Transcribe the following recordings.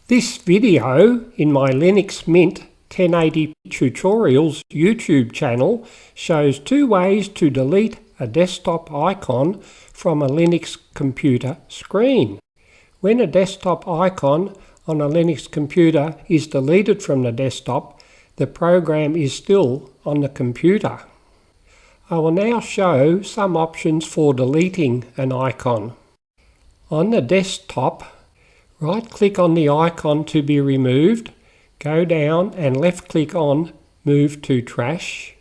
This video in my Linux Mint 1080 Tutorials YouTube channel shows two ways to delete a desktop icon from a Linux computer screen. When a desktop icon on a Linux computer is deleted from the desktop, the program is still on the computer. I will now show some options for deleting an icon. On the desktop, right-click on the icon to be removed, go down and left-click on Move to Trash.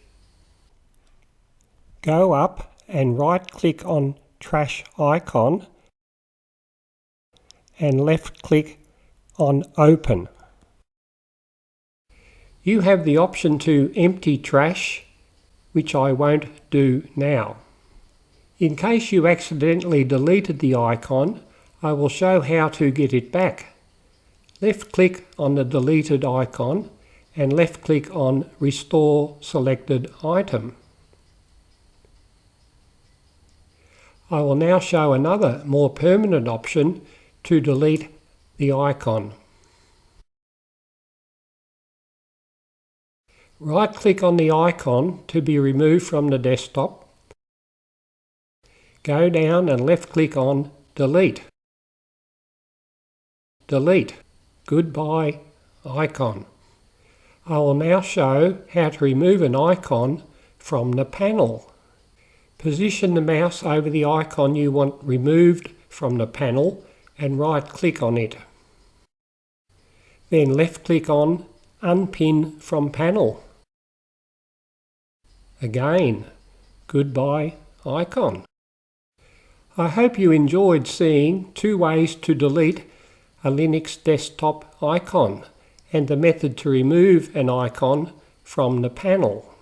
Go up and right-click on Trash icon and left-click on Open. You have the option to empty trash, which I won't do now. In case you accidentally deleted the icon, I will show how to get it back. Left-click on the deleted icon and left-click on Restore Selected Item. I will now show another more permanent option to delete the icon. Right-click on the icon to be removed from the desktop. Go down and left-click on Delete. Delete. Goodbye icon. I will now show how to remove an icon from the panel. Position the mouse over the icon you want removed from the panel and right-click on it. Then left-click on Unpin from Panel. Again, goodbye icon. I hope you enjoyed seeing two ways to delete a Linux desktop icon and the method to remove an icon from the panel.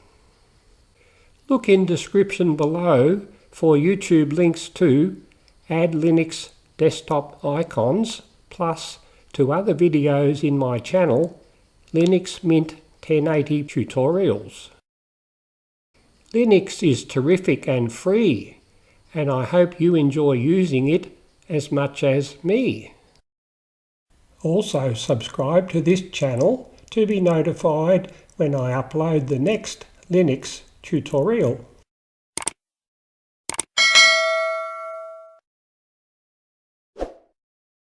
Look in description below for YouTube links to Add Linux Desktop Icons plus to other videos in my channel, Linux Mint 1080 Tutorials. Linux is terrific and free, and I hope you enjoy using it as much as me. Also subscribe to this channel to be notified when I upload the next Linux tutorial.